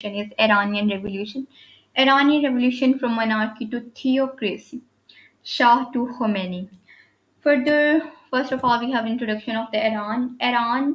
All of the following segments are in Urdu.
is Iranian Revolution. Iranian Revolution from monarchy to theocracy. Shah to Khomeini. Further, first of all, we have introduction of the Iran. Iran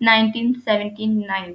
1979।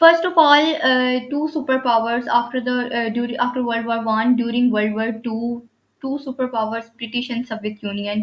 First of all, two superpowers after World War One, during World War Two, two superpowers British and Soviet Union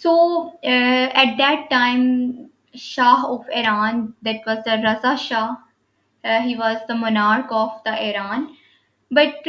So at that time, Shah of Iran, that was the Raza Shah, he was the monarch of the Iran. But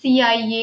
CIA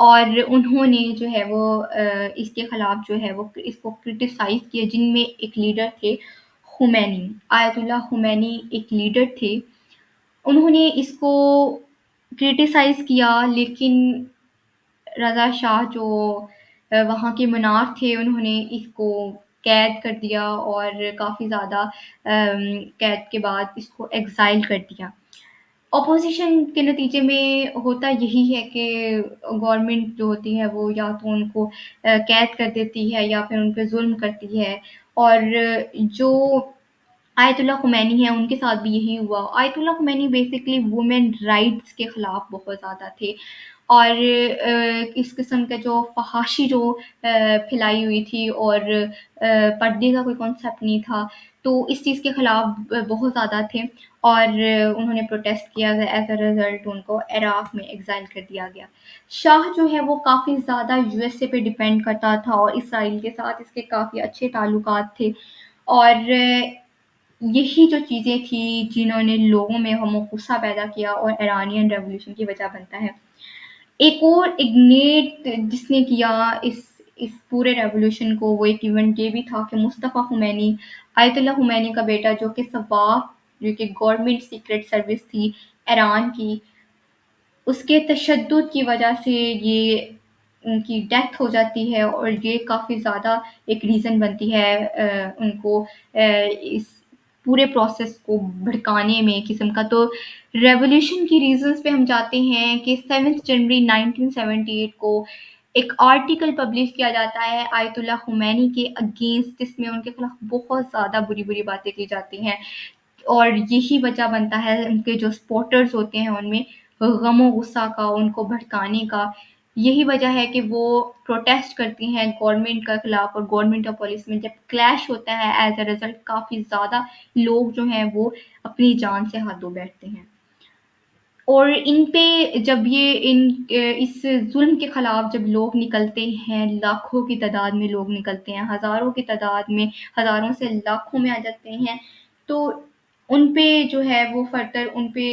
اور انہوں نے جو ہے وہ اس کے خلاف جو ہے وہ اس کو کرٹیسائز کیا، جن میں ایک لیڈر تھے خمینی، آیت اللہ خمینی ایک لیڈر تھے۔ انہوں نے اس کو کرٹیسائز کیا، لیکن رضا شاہ جو وہاں کے منار تھے، انہوں نے اس کو قید کر دیا، اور کافی زیادہ قید کے بعد اس کو ایگزائل کر دیا۔ اپوزیشن کے نتیجے میں ہوتا یہی ہے کہ گورنمنٹ جو ہوتی ہے وہ یا تو ان کو قید کر دیتی ہے یا پھر ان پہ ظلم کرتی ہے، اور جو آیت اللہ خمینی ہیں ان کے ساتھ بھی یہی ہوا۔ آیت اللہ خمینی بیسکلی وومن رائٹس کے خلاف بہت زیادہ تھے، اور اس قسم کا جو فحاشی جو پھیلائی ہوئی تھی، اور پردے کا کوئی کانسیپٹ نہیں تھا، تو اس چیز کے خلاف بہت زیادہ تھے، اور انہوں نے پروٹیسٹ کیا، ایز اے رزلٹ ان کو عراق میں ایگزائل کر دیا گیا۔ شاہ جو ہے وہ کافی زیادہ یو ایس اے پہ ڈیپینڈ کرتا تھا، اور اسرائیل کے ساتھ اس کے کافی اچھے تعلقات تھے، اور یہی جو چیزیں تھیں جنہوں نے لوگوں میں غم و غصہ پیدا کیا اور ایرانین ریولوشن کی وجہ بنتا ہے۔ ایک اور اگنیٹ جس نے کیا اس پورے ریولوشن کو، وہ ایک ایونٹ یہ بھی تھا کہ مصطفیٰ خمینی، آیت اللہ خمینی کا بیٹا، جو کہ سباق، جو کہ گورنمنٹ سیکرٹ سروس تھی ایران کی، اس کے تشدد کی وجہ سے یہ ان کی ڈیتھ ہو جاتی ہے، اور یہ کافی زیادہ ایک ریزن بنتی ہے ان کو اس پورے پروسیس کو بھڑکانے میں ایک قسم کا۔ تو ریولیوشن کی ریزنز پہ ہم جاتے ہیں کہ 7 جنوری 1978 کو ایک آرٹیکل پبلش کیا جاتا ہے آیت اللہ خمینی کے اگینسٹ، جس میں ان کے خلاف بہت زیادہ بری بری باتیں کی جاتی ہیں، اور یہی وجہ بنتا ہے ان کے جو سپورٹرز ہوتے ہیں ان میں غم و غصہ کا، ان کو بھڑکانے کا۔ یہی وجہ ہے کہ وہ پروٹیسٹ کرتی ہیں گورنمنٹ کے خلاف، اور گورنمنٹ اور پولیس میں جب کلیش ہوتا ہے، ایز اے رزلٹ کافی زیادہ لوگ جو ہیں وہ اپنی جان سے ہاتھ دھو بیٹھتے ہیں۔ اور ان پہ جب اس ظلم کے خلاف جب لوگ نکلتے ہیں، لاکھوں کی تعداد میں لوگ نکلتے ہیں، ہزاروں کی تعداد میں، ہزاروں سے لاکھوں میں آ جاتے ہیں، تو ان پہ جو ہے وہ فردر ان پہ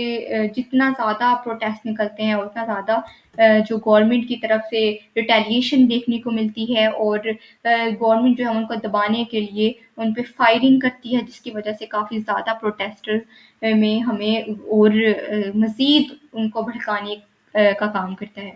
جتنا زیادہ پروٹیسٹ نکلتے ہیں اتنا زیادہ جو گورنمنٹ کی طرف سے ریٹیلیشن دیکھنے کو ملتی ہے، اور گورنمنٹ جو ہے ان کو دبانے کے لیے ان پہ فائرنگ کرتی ہے، جس کی وجہ سے کافی زیادہ پروٹیسٹر میں ہمیں اور مزید ان کو بھڑکانے کا کام کرتا ہے۔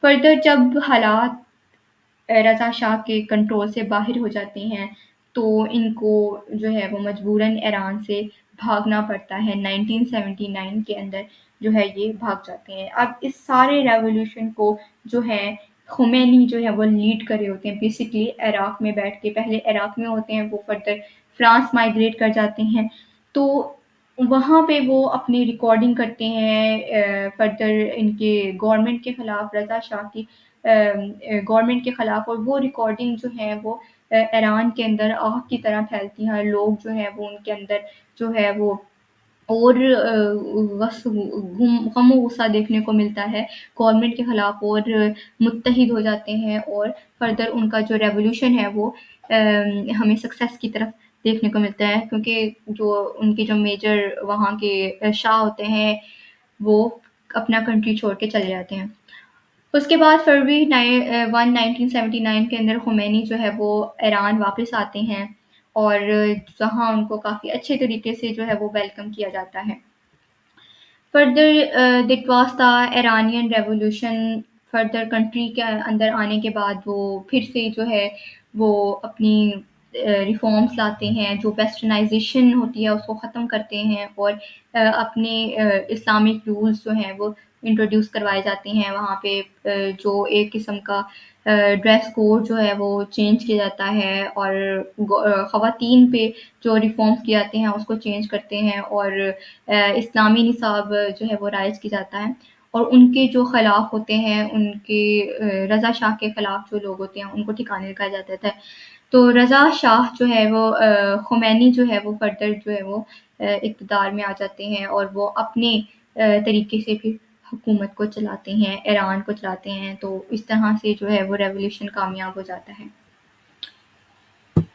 فردر جب حالات رضا شاہ کے کنٹرول سے باہر ہو جاتے ہیں، تو ان کو جو ہے وہ مجبوراً ایران سے بھاگنا پڑتا ہے۔ 1979 کے اندر جو ہے یہ بھاگ جاتے ہیں۔ اب اس سارے ریولیوشن کو جو ہے خمینی جو ہے وہ لیڈ کر رہے ہوتے ہیں، بیسکلی عراق میں بیٹھ کے، پہلے عراق میں ہوتے ہیں، وہ فردر فرانس مائگریٹ کر جاتے ہیں، تو وہاں پہ وہ اپنی ریکارڈنگ کرتے ہیں فردر ان کے گورنمنٹ کے خلاف، رضا شاہ کی گورنمنٹ کے خلاف، اور وہ ریکارڈنگ جو ہے وہ ایران کے اندر آگ کی طرح پھیلتی ہیں، لوگ جو ہیں وہ ان کے اندر جو ہے وہ اور غم و غصہ دیکھنے کو ملتا ہے گورنمنٹ کے خلاف، اور متحد ہو جاتے ہیں، اور فردر ان کا جو ریولوشن ہے وہ ہمیں سکسیس کی طرف دیکھنے کو ملتا ہے، کیونکہ جو ان کے جو میجر وہاں کے شاہ ہوتے ہیں وہ اپنا کنٹری چھوڑ کے چلے جاتے ہیں۔ اس کے بعد فروری 1979 کے اندر خمینی جو ہے وہ ایران واپس آتے ہیں، اور جہاں ان کو کافی اچھے طریقے سے جو ہے وہ ویلکم کیا جاتا ہے۔ Further that was the Iranian revolution. Further country کے اندر آنے کے بعد وہ پھر سے جو ہے وہ اپنی ریفارمس لاتے ہیں، جو ویسٹرنائزیشن ہوتی ہے اس کو ختم کرتے ہیں، اور اپنے اسلامک رولز جو ہیں وہ انٹروڈیوس کروائے جاتے ہیں وہاں پہ، جو ایک قسم کا ڈریس کوڈ جو ہے وہ چینج کیا جاتا ہے، اور خواتین پہ جو ریفارمس کیے جاتے ہیں اس کو چینج کرتے ہیں، اور اسلامی نصاب جو ہے وہ رائج کی جاتا ہے، اور ان کے جو خلاف ہوتے ہیں، ان کے رضا شاہ کے خلاف جو لوگ ہوتے ہیں ان کو ٹھکانے لگایا جاتا ہے۔ تو رضا شاہ جو ہے وہ خمینی جو ہے وہ فردر جو ہے وہ اقتدار میں آ جاتے ہیں، اور وہ اپنے طریقے سے پھر حکومت کو چلاتے ہیں، ایران کو چلاتے ہیں، تو اس طرح سے جو ہے وہ ریولیوشن کامیاب ہو جاتا ہے۔